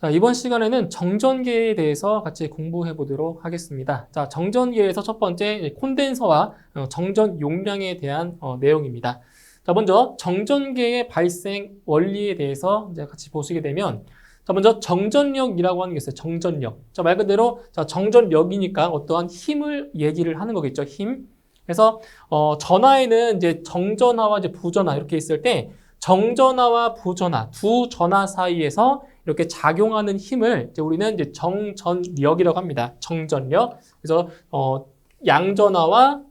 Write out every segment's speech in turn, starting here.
자, 이번 시간에는 정전계에 대해서 같이 공부해 보도록 하겠습니다. 자, 정전계에서 첫 번째 콘덴서와 정전 용량에 대한 내용입니다. 자, 먼저 정전계의 발생 원리에 대해서 이제 같이 보시게 되면, 자, 먼저 정전력이라고 하는 게 있어요. 정전력. 자, 말 그대로 자, 정전력이니까 어떠한 힘을 얘기를 하는 거겠죠. 힘. 그래서 전하에는 이제 정전하와 이제 부전하 이렇게 있을 때 정전하와 부전하 두 전하 사이에서 이렇게 작용하는 힘을 이제 우리는 이제 정전력이라고 합니다. 정전력. 그래서 양전하와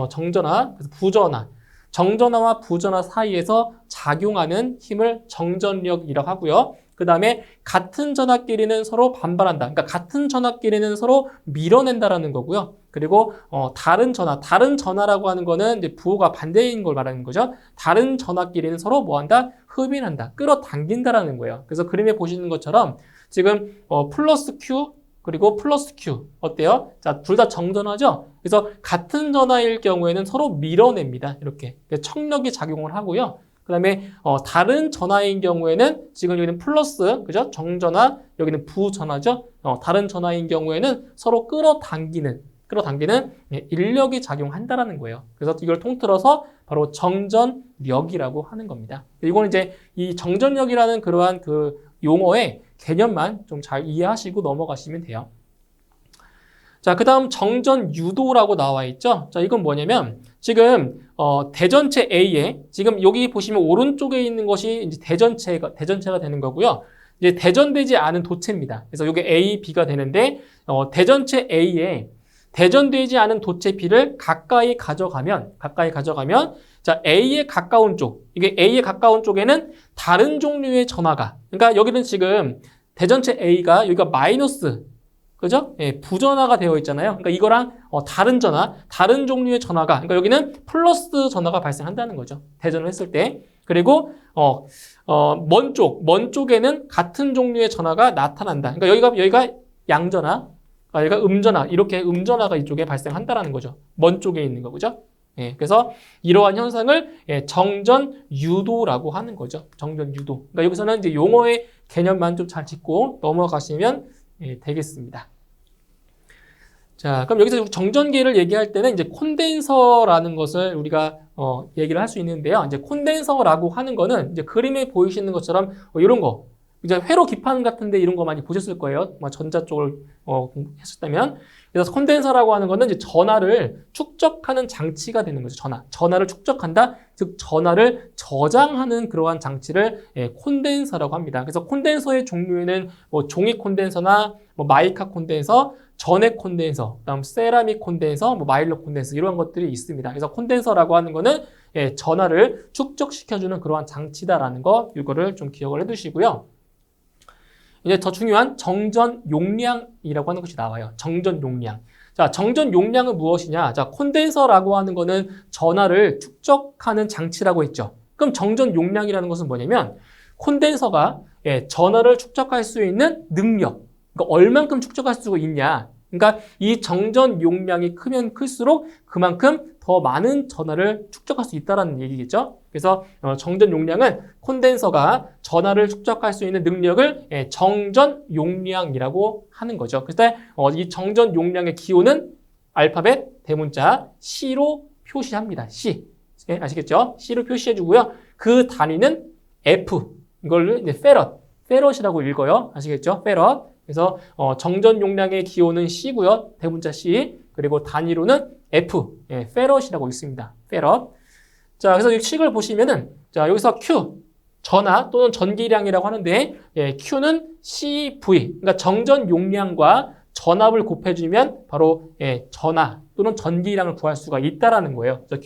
정전하, 그래서 부전하, 정전하와 부전하 사이에서 작용하는 힘을 정전력이라고 하고요. 그 다음에 같은 전하끼리는 서로 반발한다. 그러니까 같은 전하끼리는 서로 밀어낸다라는 거고요. 그리고 다른 전하라고 하는 거는 이제 부호가 반대인 걸 말하는 거죠. 다른 전하끼리는 서로 뭐한다? 흡인한다. 끌어당긴다라는 거예요. 그래서 그림에 보시는 것처럼 지금 플러스 Q 그리고 플러스 Q 어때요? 자, 둘 다 정전하죠? 그래서 같은 전하일 경우에는 서로 밀어냅니다. 이렇게 청력이 작용을 하고요. 그 다음에 다른 전하인 경우에는 지금 여기는 플러스, 그죠? 정전하, 여기는 부전하죠? 다른 전하인 경우에는 서로 끌어당기는 인력이 작용한다라는 거예요. 그래서 이걸 통틀어서 바로 정전력이라고 하는 겁니다. 이거는 이제 이 정전력이라는 그러한 그 용어의 개념만 좀 잘 이해하시고 넘어가시면 돼요. 자, 그 다음 정전유도라고 나와 있죠. 자, 이건 뭐냐면 지금 대전체 A에 지금 여기 보시면 오른쪽에 있는 것이 이제 대전체가 되는 거고요. 이제 대전되지 않은 도체입니다. 그래서 이게 A, B가 되는데 대전체 A에 대전되지 않은 도체 B를 가까이 가져가면 자, A에 가까운 쪽, 이게 A에 가까운 쪽에는 다른 종류의 전하가, 그러니까 여기는 지금 대전체 A가 여기가 마이너스, 그죠? 예, 부전하가 되어 있잖아요. 그러니까 이거랑 다른 전하, 다른 종류의 전하가, 그러니까 여기는 플러스 전하가 발생한다는 거죠. 대전을 했을 때. 그리고 먼 쪽에는 같은 종류의 전하가 나타난다. 그러니까 여기가 양전하, 여기가 음전하, 이렇게 음전하가 이쪽에 발생한다라는 거죠. 먼 쪽에 있는 거, 그죠? 예, 그래서 이러한 현상을 정전유도라고 하는 거죠. 정전유도. 그러니까 여기서는 이제 용어의 개념만 좀 잘 짚고 넘어가시면 되겠습니다. 자, 그럼 여기서 정전계를 얘기할 때는 이제 콘덴서라는 것을 우리가 얘기를 할 수 있는데요. 이제 콘덴서라고 하는 거는 이제 그림에 보이시는 것처럼 이런 거, 이제 회로 기판 같은데 이런 거 많이 보셨을 거예요. 전자 쪽을 했었다면. 그래서 콘덴서라고 하는 거는 이제 전하를 축적하는 장치가 되는 거죠. 전하를 축적한다. 즉 전하를 저장하는 그러한 장치를 콘덴서라고 합니다. 그래서 콘덴서의 종류에는 종이 콘덴서나 마이카 콘덴서, 전해 콘덴서, 그다음 세라믹 콘덴서, 마일로 콘덴서 이런 것들이 있습니다. 그래서 콘덴서라고 하는 거는 전하를 축적시켜주는 그러한 장치다라는 거, 이거를 좀 기억을 해두시고요. 이제 더 중요한 정전 용량이라고 하는 것이 나와요. 정전 용량. 자, 정전 용량은 무엇이냐? 자, 콘덴서라고 하는 거는 전하를 축적하는 장치라고 했죠. 그럼 정전 용량이라는 것은 뭐냐면 콘덴서가 전하를 축적할 수 있는 능력, 그러니까 얼만큼 축적할 수 있냐. 그러니까 이 정전 용량이 크면 클수록 그만큼 더 많은 전하를 축적할 수 있다는 얘기겠죠. 그래서 정전 용량은 콘덴서가 전하를 축적할 수 있는 능력을 정전 용량이라고 하는 거죠. 그래서 이 정전 용량의 기호는 알파벳 대문자 C로 표시합니다. C. 아시겠죠? C로 표시해주고요. 그 단위는 F. 이걸 이제 페럿이라고 읽어요. 아시겠죠? 페럿. 그래서 정전 용량의 기호는 C고요. 대문자 C. 그리고 단위로는 F. 페럿이라고 있습니다. 페럿. 자, 그래서 이 식을 보시면은 자, 여기서 Q 전하 또는 전기량이라고 하는데 Q는 CV. 그러니까 정전 용량과 전압을 곱해주면 바로 전하 또는 전기량을 구할 수가 있다라는 거예요. 그래서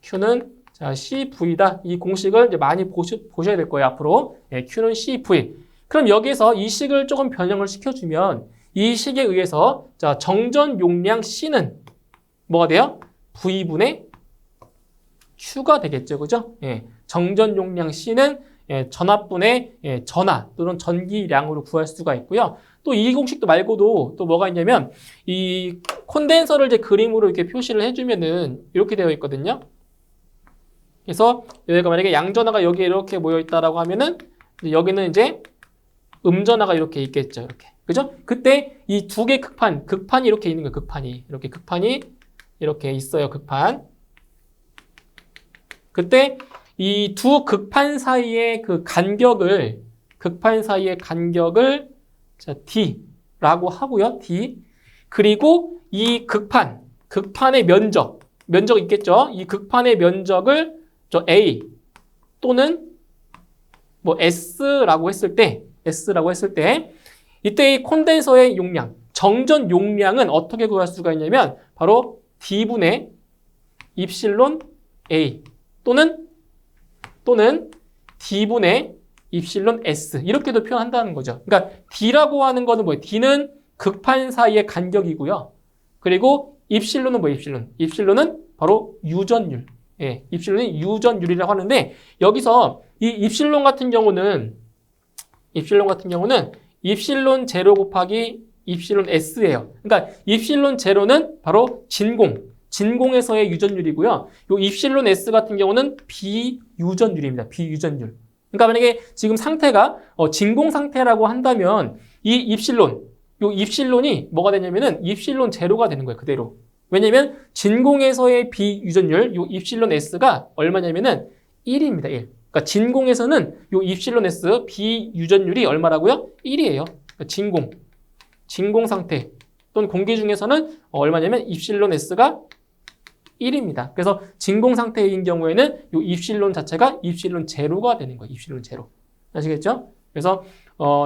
Q는 자, CV다. 이 공식을 이제 많이 보셔야 될 거예요. 앞으로 Q는 CV. 그럼 여기서 이 식을 조금 변형을 시켜주면 이 식에 의해서 자, 정전 용량 C는 뭐가 돼요? V분의 Q가 되겠죠. 그죠? 정전 용량 C는 전압분의 전하 또는 전기량으로 구할 수가 있고요. 또 이 공식도 말고도 또 뭐가 있냐면 이 콘덴서를 이제 그림으로 이렇게 표시를 해주면은 이렇게 되어 있거든요. 그래서 여기가 만약에 양전하가 여기에 이렇게 모여 있다라고 하면은 여기는 이제 음전하가 이렇게 있겠죠. 이렇게. 그죠? 그때 이 두 개 극판이 이렇게 있는 거예요. 극판이. 이렇게 극판이 이렇게 있어요. 극판. 그때 이 두 극판 사이의 그 간격을 자, D라고 하고요. D. 그리고 이 극판의 면적 있겠죠? 이 극판의 면적을 저 A 또는 뭐 S라고 했을 때 이때 이 콘덴서의 용량, 정전 용량은 어떻게 구할 수가 있냐면 바로 D분의 입실론 A 또는 D분의 입실론 S 이렇게도 표현한다는 거죠. 그러니까 D라고 하는 거는 뭐예요? D는 극판 사이의 간격이고요. 그리고 입실론은 뭐예요? 입실론은 바로 유전율. 예, 입실론이 유전율이라고 하는데 여기서 이 입실론 같은 경우는 입실론 제로 곱하기 입실론 S예요. 그러니까 입실론 제로는 바로 진공에서의 유전율이고요. 요 입실론 S 같은 경우는 비유전율입니다. 비유전율. 그러니까 만약에 지금 상태가 진공 상태라고 한다면 이 입실론이 뭐가 되냐면은 입실론 제로가 되는 거예요. 그대로. 왜냐면 진공에서의 비유전율 요 입실론 S가 얼마냐면은 1입니다. 1. 그러니까 진공에서는 요 입실론 S 비유전율이 얼마라고요? 1이에요. 그러니까 진공 상태 또는 공기 중에서는 얼마냐면 입실론 S가 1입니다. 그래서 진공 상태인 경우에는 요 입실론 자체가 입실론 제로가 되는 거예요. 입실론 제로. 아시겠죠? 그래서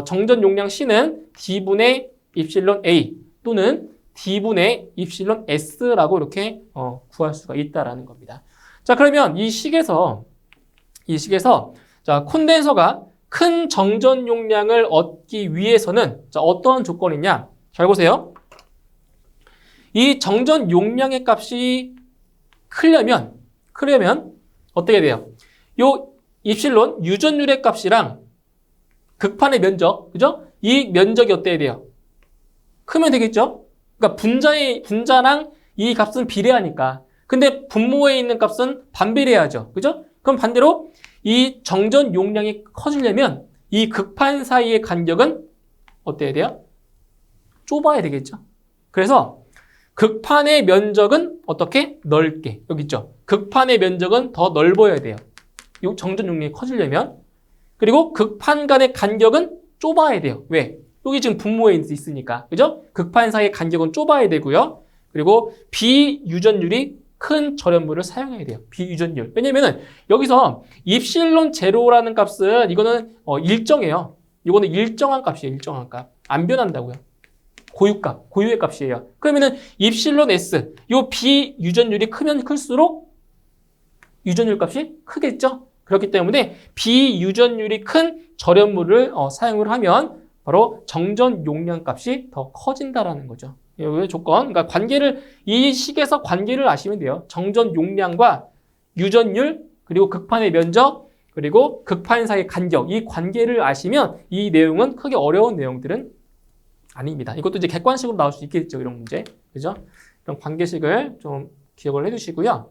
정전 용량 C는 D분의 입실론 A 또는 D분의 입실론 S라고 이렇게 구할 수가 있다라는 겁니다. 자, 그러면 이 식에서 자, 콘덴서가 큰 정전 용량을 얻기 위해서는 자, 어떠한 조건이냐? 잘 보세요. 이 정전 용량의 값이 크려면 어떻게 돼요? 요 입실론 유전율의 값이랑 극판의 면적, 그죠? 이 면적이 어때야 돼요? 크면 되겠죠? 그러니까 분자랑 이 값은 비례하니까. 근데 분모에 있는 값은 반비례하죠. 그죠? 그럼 반대로 이 정전 용량이 커지려면 이 극판 사이의 간격은 어때야 돼요? 좁아야 되겠죠? 그래서 극판의 면적은 어떻게? 넓게. 여기 있죠? 극판의 면적은 더 넓어야 돼요. 이 정전 용량이 커지려면. 그리고 극판 간의 간격은 좁아야 돼요. 왜? 여기 지금 분모에 있으니까. 그죠? 극판 사이의 간격은 좁아야 되고요. 그리고 비유전율이 큰 절연물을 사용해야 돼요. 비유전율. 왜냐면은 여기서 입실론 제로라는 값은 이거는 일정해요. 이거는 일정한 값이에요. 일정한 값. 안 변한다고요. 고유의 값이에요. 그러면은 입실론 S, 요 비유전율이 크면 클수록 유전율 값이 크겠죠? 그렇기 때문에 비유전율이 큰 절연물을 사용을 하면 바로 정전 용량 값이 더 커진다라는 거죠. 이 조건, 그러니까 이 식에서 관계를 아시면 돼요. 정전 용량과 유전율, 그리고 극판의 면적, 그리고 극판 사이의 간격, 이 관계를 아시면 이 내용은 크게 어려운 내용들은 아닙니다. 이것도 이제 객관식으로 나올 수 있겠죠. 이런 문제. 그죠? 이런 관계식을 좀 기억을 해두시고요.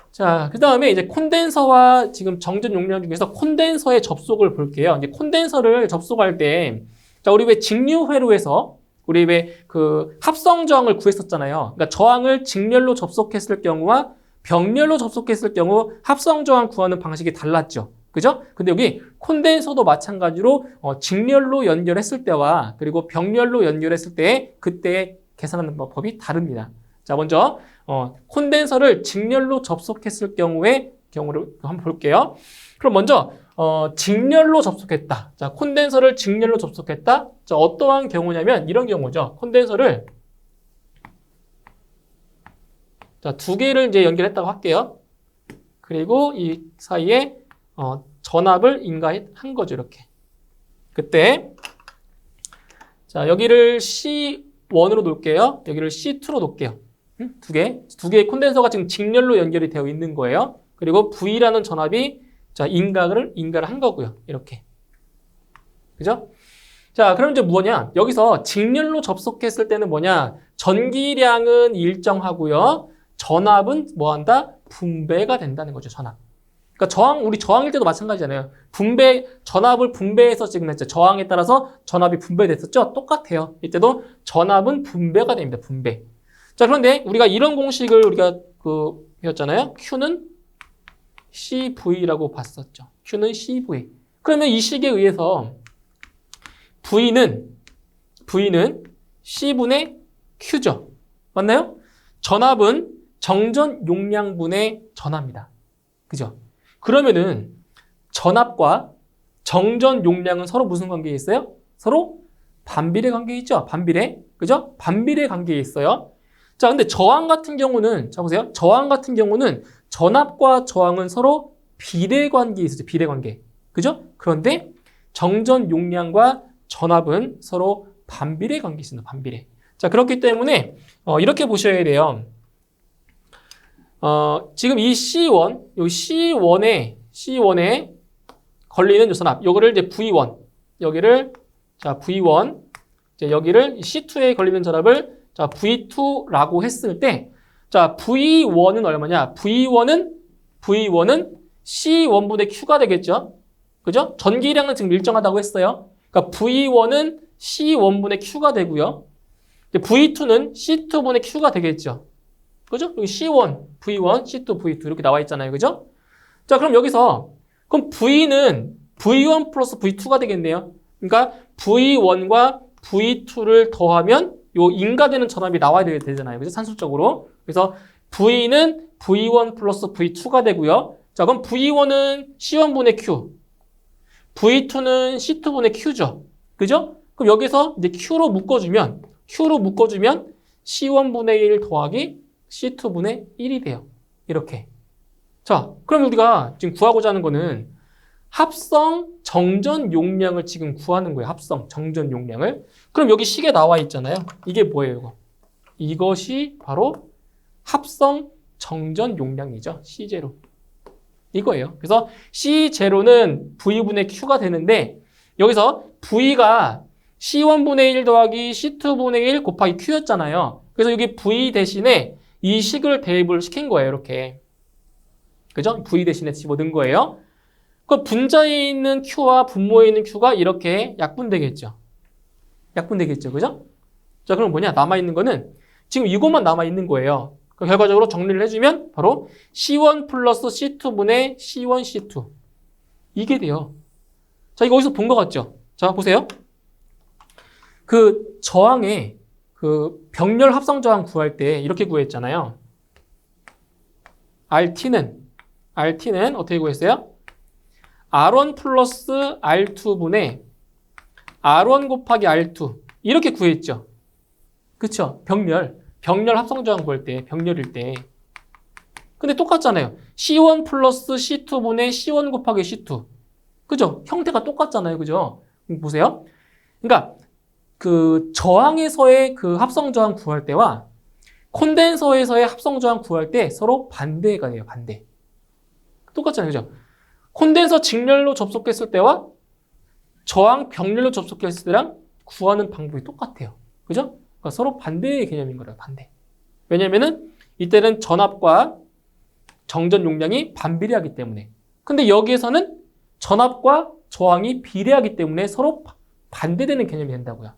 자, 그 다음에 이제 콘덴서와 지금 정전 용량 중에서 콘덴서의 접속을 볼게요. 이제 콘덴서를 접속할 때, 자, 우리 왜 직류회로에서 우리 왜 그 합성 저항을 구했었잖아요. 그러니까 저항을 직렬로 접속했을 경우와 병렬로 접속했을 경우 합성 저항 구하는 방식이 달랐죠. 그죠? 근데 여기 콘덴서도 마찬가지로 직렬로 연결했을 때와 그리고 병렬로 연결했을 때 그때 계산하는 방법이 다릅니다. 자, 먼저 콘덴서를 직렬로 접속했을 경우를 한번 볼게요. 그럼 먼저 직렬로 접속했다. 자, 콘덴서를 직렬로 접속했다. 자, 어떠한 경우냐면 이런 경우죠. 콘덴서를 자, 두 개를 이제 연결했다고 할게요. 그리고 이 사이에 전압을 인가한 거죠. 이렇게. 그때 자, 여기를 C1으로 놓을게요. 여기를 C2로 놓을게요. 두 개의 콘덴서가 지금 직렬로 연결이 되어 있는 거예요. 그리고 V라는 전압이 자, 인가를 한 거고요. 이렇게. 그죠? 자, 그럼 이제 뭐냐? 여기서 직렬로 접속했을 때는 뭐냐? 전기량은 일정하고요. 전압은 뭐한다? 분배가 된다는 거죠. 전압. 그러니까 우리 저항일 때도 마찬가지잖아요. 전압을 분배해서 지금 했죠. 저항에 따라서 전압이 분배됐었죠. 똑같아요. 이때도 전압은 분배가 됩니다. 분배. 자, 그런데 우리가 이런 공식을 우리가 배웠잖아요. Q는 CV라고 봤었죠. Q는 CV. 그러면 이 식에 의해서 V는 C분의 Q죠. 맞나요? 전압은 정전 용량분의 전압입니다. 그죠? 그러면은 전압과 정전 용량은 서로 무슨 관계에 있어요? 서로 반비례 관계에 있죠? 반비례. 그죠? 반비례 관계에 있어요. 자, 근데 저항 같은 경우는, 자, 보세요. 저항 같은 경우는 전압과 저항은 서로 비례 관계에 있어요. 비례 관계. 그죠? 그런데 정전 용량과 전압은 서로 반비례 관계에 있습니다. 반비례. 자, 그렇기 때문에, 이렇게 보셔야 돼요. 지금 이 C1, 요 C1에 걸리는 요 전압, 요거를 이제 V1, 여기를, 자, V1, 이제 여기를 C2에 걸리는 전압을, 자, V2라고 했을 때, 자, V1은 얼마냐? V1은 C1분의 Q가 되겠죠? 그죠? 전기량은 지금 일정하다고 했어요. 그러니까 V1은 C1분의 Q가 되고요. V2는 C2분의 Q가 되겠죠? 그죠? 여기 C1, V1, C2, V2 이렇게 나와 있잖아요. 그죠? 자, 그럼 여기서 그럼 V는 V1 플러스 V2가 되겠네요. 그러니까 V1과 V2를 더하면 요 인가되는 전압이 나와야 되잖아요. 그죠? 산술적으로. 그래서 V는 V1 플러스 V2가 되고요. 자, 그럼 V1은 C1분의 Q, V2는 C2분의 Q죠. 그죠? 그럼 여기서 이제 Q로 묶어주면 C1분의 1 더하기 C2분의 1이 돼요. 이렇게. 자, 그럼 우리가 지금 구하고자 하는 거는 합성 정전 용량을 지금 구하는 거예요. 합성 정전 용량을. 그럼 여기 식에 나와 있잖아요. 이게 뭐예요, 이거? 이것이 바로 합성 정전 용량이죠. C0. 이거예요. 그래서 C0는 V분의 Q가 되는데 여기서 V가 C1분의 1 더하기 C2분의 1 곱하기 Q였잖아요. 그래서 여기 V 대신에 이 식을 대입을 시킨 거예요. 이렇게. 그죠? V 대신에 집어넣은 거예요. 그 분자에 있는 Q와 분모에 있는 Q가 이렇게 약분되겠죠. 약분되겠죠. 그죠? 자, 그럼 뭐냐? 남아있는 거는 지금 이것만 남아있는 거예요. 그럼 결과적으로 정리를 해주면 바로 C1 플러스 C2분의 C1, C2. 이게 돼요. 자, 이거 어디서 본 것 같죠? 자, 보세요. 그 저항에 그 병렬 합성 저항 구할 때 이렇게 구했잖아요. RT는 어떻게 구했어요? R1 플러스 R2분의 R1 곱하기 R2 이렇게 구했죠. 그쵸? 병렬 합성 저항 구할 때 병렬일 때. 근데 똑같잖아요. C1 플러스 C2분의 C1 곱하기 C2. 그죠? 형태가 똑같잖아요. 그죠? 보세요. 그러니까 그 저항에서의 그 합성 저항 구할 때와 콘덴서에서의 합성 저항 구할 때 서로 반대가 돼요. 반대. 똑같잖아요. 그죠? 콘덴서 직렬로 접속했을 때와 저항 병렬로 접속했을 때랑 구하는 방법이 똑같아요. 그죠? 그러니까 서로 반대의 개념인 거예요. 반대. 왜냐면은 이때는 전압과 정전 용량이 반비례하기 때문에. 근데 여기에서는 전압과 저항이 비례하기 때문에 서로 반대되는 개념이 된다고요.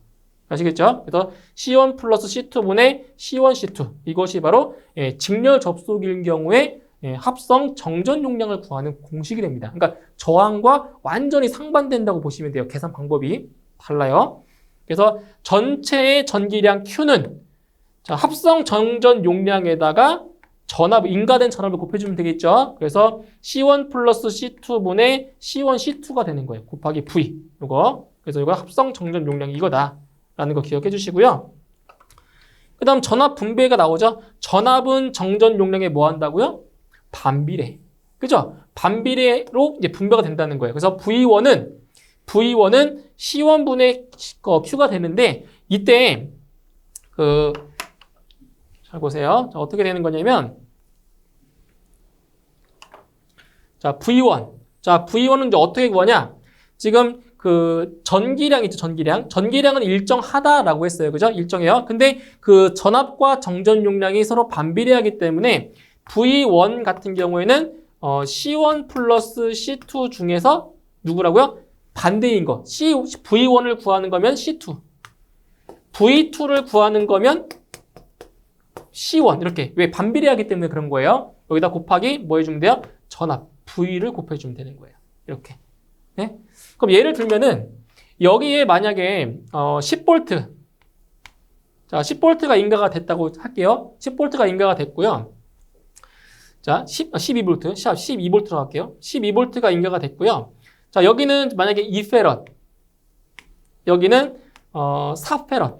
아시겠죠? 그래서 C1 플러스 C2분의 C1, C2. 이것이 바로 직렬 접속일 경우에 합성 정전 용량을 구하는 공식이 됩니다. 그러니까 저항과 완전히 상반된다고 보시면 돼요. 계산 방법이 달라요. 그래서 전체의 전기량 Q는 자, 합성 정전 용량에다가 인가된 전압을 곱해주면 되겠죠. 그래서 C1 플러스 C2분의 C1, C2가 되는 거예요. 곱하기 V. 이거. 그래서 이거 합성 정전 용량이 이거다. 라는 거 기억해 주시고요. 그 다음 전압 분배가 나오죠. 전압은 정전 용량에 뭐 한다고요? 반비례. 그죠? 반비례로 이제 분배가 된다는 거예요. 그래서 V1은 C1분의 Q가 되는데 이때 잘 보세요. 자, 어떻게 되는 거냐면 자, V1은 이제 어떻게 구하냐? 지금 그 전기량 있죠, 전기량. 전기량은 일정하다라고 했어요. 그죠? 일정해요. 근데 그 전압과 정전 용량이 서로 반비례하기 때문에 V1 같은 경우에는 C1 플러스 C2 중에서 누구라고요? 반대인 거. V1을 구하는 거면 C2. V2를 구하는 거면 C1. 이렇게. 왜? 반비례하기 때문에 그런 거예요. 여기다 곱하기 뭐 해주면 돼요? 전압. V를 곱해주면 되는 거예요. 이렇게. 네? 그럼 예를 들면은 여기에 만약에 10V. 자, 10V가 인가가 됐다고 할게요. 10V가 인가가 됐고요. 자, 12V, 12V로 할게요. 12V가 인가가 됐고요. 자, 여기는 만약에 2페럿, 여기는 4페럿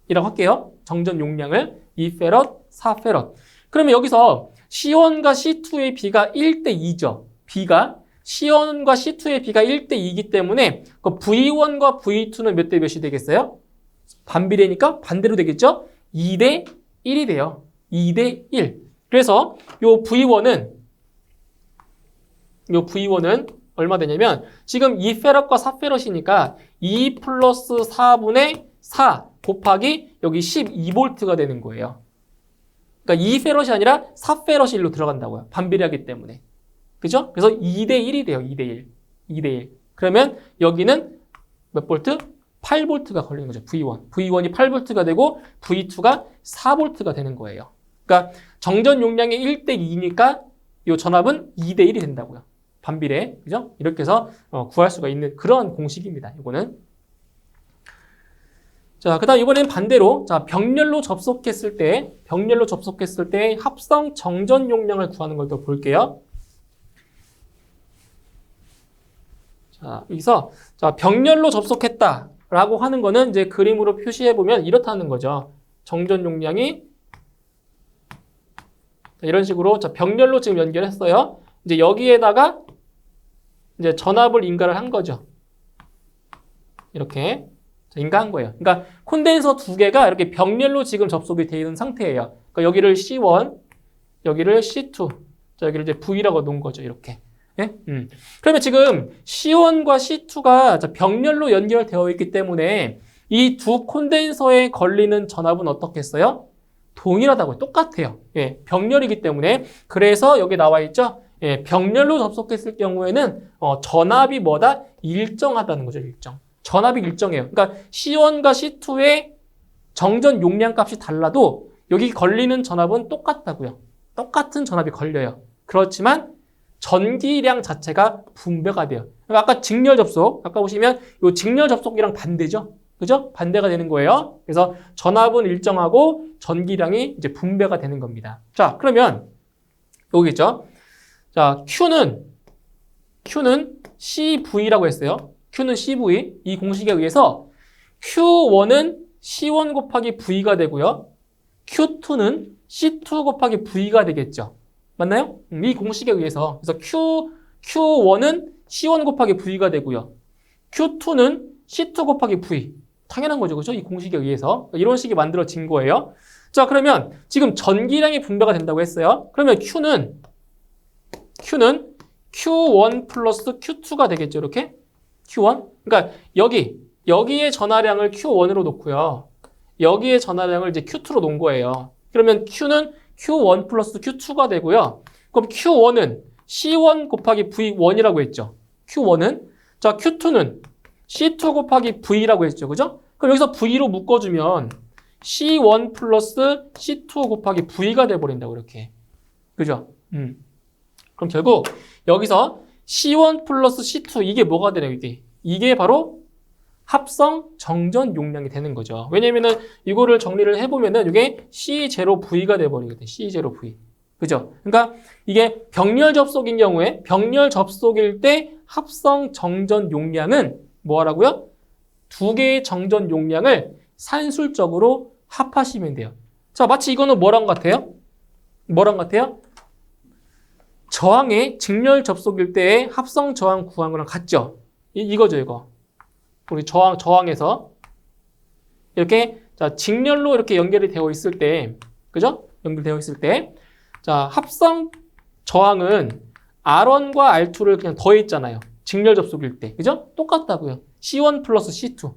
이라고 할게요. 정전 용량을 2페럿, 4페럿. 그러면 여기서 C1과 C2의 비가 1대2죠. C1과 C2의 비가 1대2이기 때문에 그 V1과 V2는 몇 대 몇이 되겠어요? 반비례니까 반대로 되겠죠? 2대1이 돼요. 2대1. 그래서 요 V1은 얼마 되냐면 지금 2페럿과 4페럿이니까 2 플러스 4분의 4 곱하기 여기 12V가 되는 거예요. 그러니까 2페럿이 아니라 4페럿이 일로 들어간다고요. 반비례하기 때문에. 그죠? 그래서 2대1이 돼요. 2대1. 2대1. 그러면 여기는 몇 볼트? 8V가 걸리는 거죠. V1. V1이 8V가 되고 V2가 4V가 되는 거예요. 그러니까 정전 용량이 1대2니까 이 전압은 2대1이 된다고요. 반비례. 그죠? 이렇게 해서 구할 수가 있는 그런 공식입니다. 이거는. 자, 그 다음 이번엔 반대로, 자, 병렬로 접속했을 때 합성 정전 용량을 구하는 걸 또 볼게요. 자, 여기서, 자, 병렬로 접속했다라고 하는 거는 이제 그림으로 표시해보면 이렇다는 거죠. 정전 용량이 이런 식으로, 자, 병렬로 지금 연결했어요. 이제 여기에다가 이제 전압을 인가를 한 거죠. 이렇게. 인가한 거예요. 그러니까 콘덴서 두 개가 이렇게 병렬로 지금 접속이 되어 있는 상태예요. 그러니까 여기를 C1, 여기를 C2, 자, 여기를 이제 V라고 놓은 거죠. 이렇게. 네? 그러면 지금 C1과 C2가 병렬로 연결되어 있기 때문에 이 두 콘덴서에 걸리는 전압은 어떻겠어요? 동일하다고요. 똑같아요. 예, 병렬이기 때문에. 그래서 여기 나와 있죠. 예, 병렬로 접속했을 경우에는 전압이 뭐다? 일정하다는 거죠. 일정. 전압이 일정해요. 그러니까 C1과 C2의 정전 용량 값이 달라도 여기 걸리는 전압은 똑같다고요. 똑같은 전압이 걸려요. 그렇지만 전기량 자체가 분배가 돼요. 아까 직렬 접속, 아까 보시면 이 직렬 접속이랑 반대죠. 그죠? 반대가 되는 거예요. 그래서 전압은 일정하고 전기량이 이제 분배가 되는 겁니다. 자, 그러면 여기겠죠. 자, Q는 CV라고 했어요. Q는 CV, 이 공식에 의해서 Q1은 C1 곱하기 V가 되고요. Q2는 C2 곱하기 V가 되겠죠. 맞나요? 이 공식에 의해서. 그래서 Q1은 C1 곱하기 V가 되고요. Q2는 C2 곱하기 V. 당연한 거죠. 그죠? 이 공식에 의해서. 이런 식이 만들어진 거예요. 자, 그러면 지금 전기량이 분배가 된다고 했어요. 그러면 Q는 Q1 플러스 Q2가 되겠죠. 이렇게. Q1? 그러니까 여기에 전하량을 Q1으로 놓고요. 여기에 전하량을 이제 Q2로 놓은 거예요. 그러면 Q는 Q1 플러스 Q2가 되고요. 그럼 Q1은 C1 곱하기 V1이라고 했죠. Q1은. 자, Q2는 C2 곱하기 V라고 했죠. 그죠? 그럼 여기서 V로 묶어주면 C1 플러스 C2 곱하기 V가 돼버린다고 이렇게. 그죠? 그럼 결국 여기서 C1 플러스 C2 이게 뭐가 되나요? 이게 바로 합성 정전 용량이 되는 거죠. 왜냐면은 이거를 정리를 해보면은 이게 C0V가 돼버리거든요. C0V. 그죠? 그러니까 이게 병렬 접속인 경우에 병렬 접속일 때 합성 정전 용량은 뭐라고요? 두 개의 정전 용량을 산술적으로 합하시면 돼요. 자, 마치 이거는 뭐랑 같아요? 저항의 직렬 접속일 때의 합성 저항 구한 거랑 같죠? 이거죠, 이거. 우리 저항에서 이렇게 자, 직렬로 이렇게 연결이 되어 있을 때, 그죠? 연결되어 있을 때, 자, 합성 저항은 R1과 R2를 그냥 더했잖아요. 직렬 접속일 때, 그죠? 똑같다고요. C1 플러스 C2.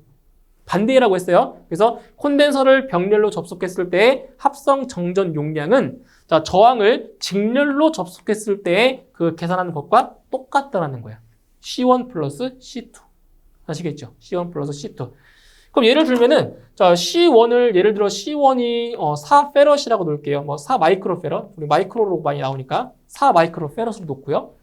반대라고 했어요. 그래서 콘덴서를 병렬로 접속했을 때 합성 정전 용량은 자, 저항을 직렬로 접속했을 때 그 계산하는 것과 똑같다라는 거야. C1 플러스 C2. 아시겠죠? C1 플러스 C2. 그럼 예를 들면은 자, C1을 예를 들어 C1이 4페럿이라고 놓을게요. 뭐 4마이크로페럿. 우리 마이크로로 많이 나오니까 4마이크로페럿으로 놓고요.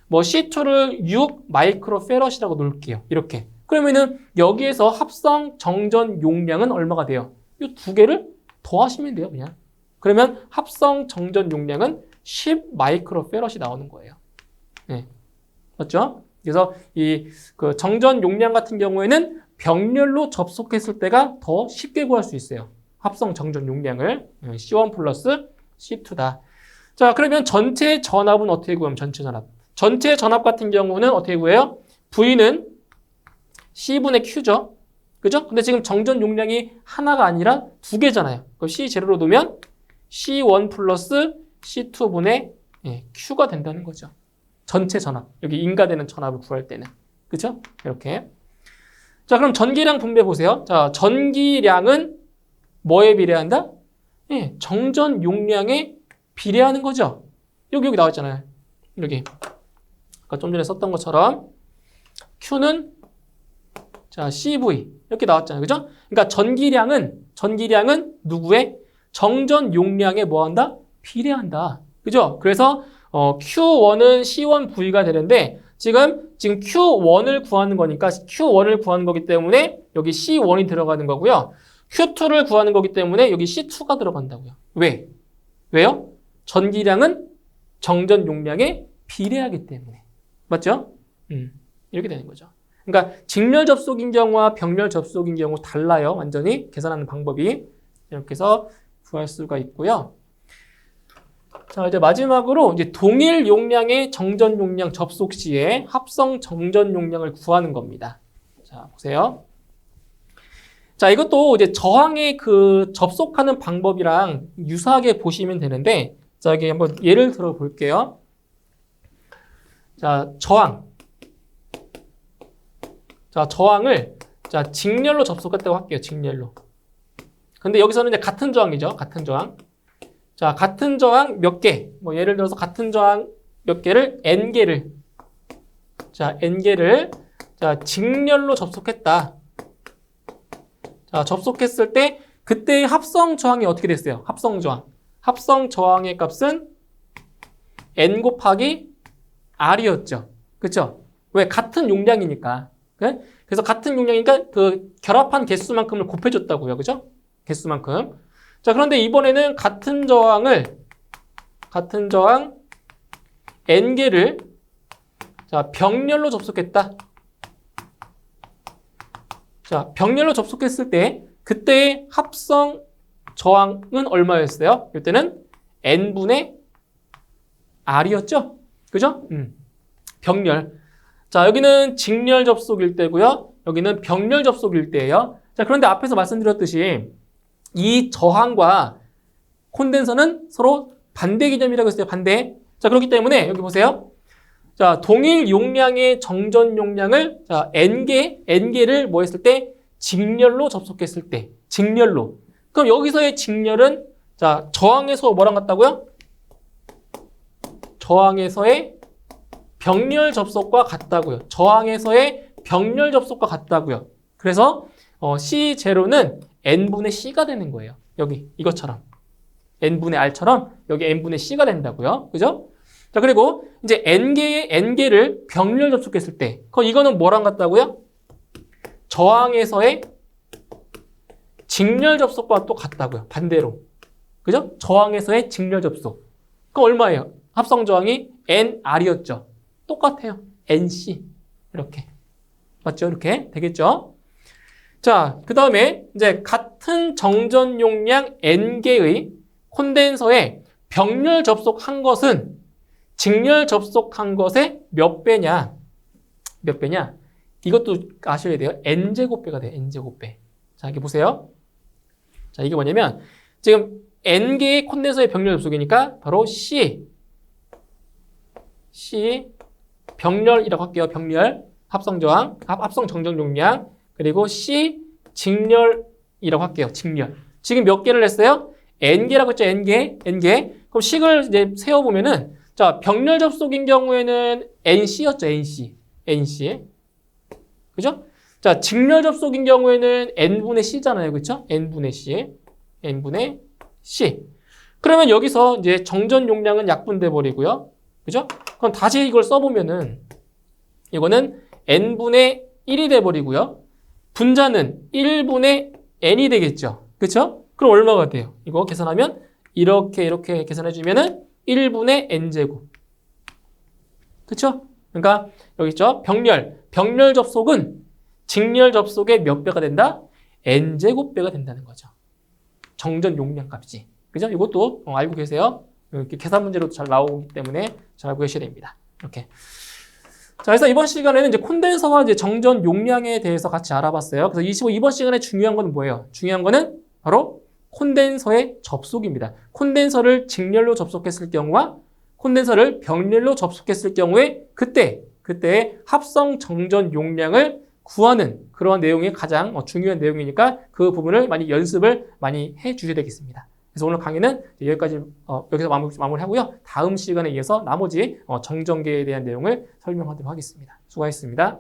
뭐 C2를 6마이크로페럿이라고 놓을게요. 이렇게. 그러면은 여기에서 합성 정전 용량은 얼마가 돼요? 이 두 개를 더하시면 돼요, 그냥. 그러면 합성 정전 용량은 10마이크로페럿이 나오는 거예요. 네. 맞죠? 그래서 이 그 정전 용량 같은 경우에는 병렬로 접속했을 때가 더 쉽게 구할 수 있어요. 합성 정전 용량을 C1 플러스 C2다. 자, 그러면 전체 전압은 어떻게 구하면 전체 전압? 전체 전압 같은 경우는 어떻게 구해요? V는 C분의 Q죠. 그죠? 근데 지금 정전 용량이 하나가 아니라 두 개잖아요. 그럼 C0로 두면 C1 플러스 C2분의 Q가 된다는 거죠. 전체 전압. 여기 인가되는 전압을 구할 때는. 그죠? 이렇게. 자, 그럼 전기량 분배 보세요. 자, 전기량은 뭐에 비례한다? 정전 용량에 비례하는 거죠. 여기 나와 있잖아요. 여기. 아까 좀 전에 썼던 것처럼 Q는 자, CV 이렇게 나왔잖아요. 그죠? 그러니까 전기량은 누구의? 정전 용량에 뭐한다? 비례한다. 그죠? 그래서 Q1은 C1V가 되는데 지금 Q1을 구하는 거니까 Q1을 구하는 거기 때문에 여기 C1이 들어가는 거고요. Q2를 구하는 거기 때문에 여기 C2가 들어간다고요. 왜? 왜요? 전기량은 정전 용량에 비례하기 때문에. 맞죠? 이렇게 되는 거죠. 그러니까 직렬 접속인 경우와 병렬 접속인 경우 달라요. 완전히 계산하는 방법이. 이렇게 해서 구할 수가 있고요. 자, 이제 마지막으로 이제 동일 용량의 정전 용량 접속 시에 합성 정전 용량을 구하는 겁니다. 자, 보세요. 자, 이것도 이제 저항의 그 접속하는 방법이랑 유사하게 보시면 되는데, 자, 여기 한번 예를 들어 볼게요. 자, 저항. 자, 저항을 자, 직렬로 접속했다고 할게요. 직렬로. 근데 여기서는 이제 같은 저항이죠. 같은 저항. 자, 같은 저항 몇 개? 뭐 예를 들어서 같은 저항 몇 개를 N개를 자, N개를 자, 직렬로 접속했다. 자, 접속했을 때 그때의 합성 저항이 어떻게 됐어요? 합성 저항. 합성 저항의 값은 N 곱하기 R이었죠. 그렇죠? 왜? 같은 용량이니까. 그래서 같은 용량이니까 그 결합한 개수만큼을 곱해줬다고요. 그죠? 개수만큼. 자, 그런데 이번에는 같은 저항 N개를 자, 병렬로 접속했다. 자, 병렬로 접속했을 때 그때의 합성 저항은 얼마였어요? 이때는 N분의 R이었죠? 그죠? 병렬. 자, 여기는 직렬 접속일 때고요. 여기는 병렬 접속일 때예요. 자, 그런데 앞에서 말씀드렸듯이 이 저항과 콘덴서는 서로 반대 개념이라고 했어요. 반대. 자, 그렇기 때문에 여기 보세요. 자, 동일 용량의 정전 용량을 자, N개를 뭐 했을 때? 직렬로 접속했을 때. 직렬로. 그럼 여기서의 직렬은 자, 저항에서 뭐랑 같다고요? 저항에서의 병렬 접속과 같다고요. 저항에서의 병렬 접속과 같다고요. 그래서 C0는 N분의 C가 되는 거예요. 여기 이것처럼. N분의 R처럼 여기 N분의 C가 된다고요. 그죠? 자, 그리고 이제 N개를 병렬 접속했을 때 그럼 이거는 뭐랑 같다고요? 저항에서의 직렬 접속과 또 같다고요. 반대로. 그죠? 저항에서의 직렬 접속. 그럼 얼마예요? 합성 저항이 NR이었죠. 똑같아요. NC. 이렇게. 맞죠? 이렇게 되겠죠? 자, 그 다음에 이제 같은 정전 용량 N개의 콘덴서에 병렬 접속한 것은 직렬 접속한 것의 몇 배냐? 몇 배냐? 이것도 아셔야 돼요. N제곱배가 돼요. N제곱배. 자, 여기 보세요. 자, 이게 뭐냐면 지금 N개의 콘덴서의 병렬 접속이니까 바로 C 병렬이라고 할게요. 병렬. 합성 저항, 합성 정전 용량. 그리고 C 직렬이라고 할게요. 직렬. 지금 몇 개를 냈어요? n개라고 했죠. n개. 그럼 식을 이제 세워보면은, 자, 병렬 접속인 경우에는 nc였죠. nc. 그죠? 자, 직렬 접속인 경우에는 n분의 c잖아요. 그쵸? n분의 c. 그러면 여기서 이제 정전 용량은 약분돼 버리고요. 그죠? 그럼 다시 이걸 써보면은, 이거는 n분의 1이 돼 버리고요. 분자는 1분의 n이 되겠죠. 그쵸? 그럼 얼마가 돼요? 이거 계산하면 이렇게 계산해주면은 1분의 n제곱. 그쵸? 그러니까 여기 있죠? 병렬 접속은 직렬 접속의 몇 배가 된다? n제곱배가 된다는 거죠. 정전 용량 값이. 그죠? 이것도 알고 계세요. 이렇게 계산 문제로도 잘 나오기 때문에 잘 알고 계셔야 됩니다. 이렇게. 자, 그래서 이번 시간에는 이제 콘덴서와 이제 정전 용량에 대해서 같이 알아봤어요. 그래서 이번 시간에 중요한 건 뭐예요? 중요한 거는 바로 콘덴서의 접속입니다. 콘덴서를 직렬로 접속했을 경우와 콘덴서를 병렬로 접속했을 경우에 그때 합성 정전 용량을 구하는 그러한 내용이 가장 중요한 내용이니까 그 부분을 많이 연습을 많이 해 주셔야 되겠습니다. 그래서 오늘 강의는 여기까지 여기서 마무리하고요. 다음 시간에 이어서 나머지 정전계에 대한 내용을 설명하도록 하겠습니다. 수고하셨습니다.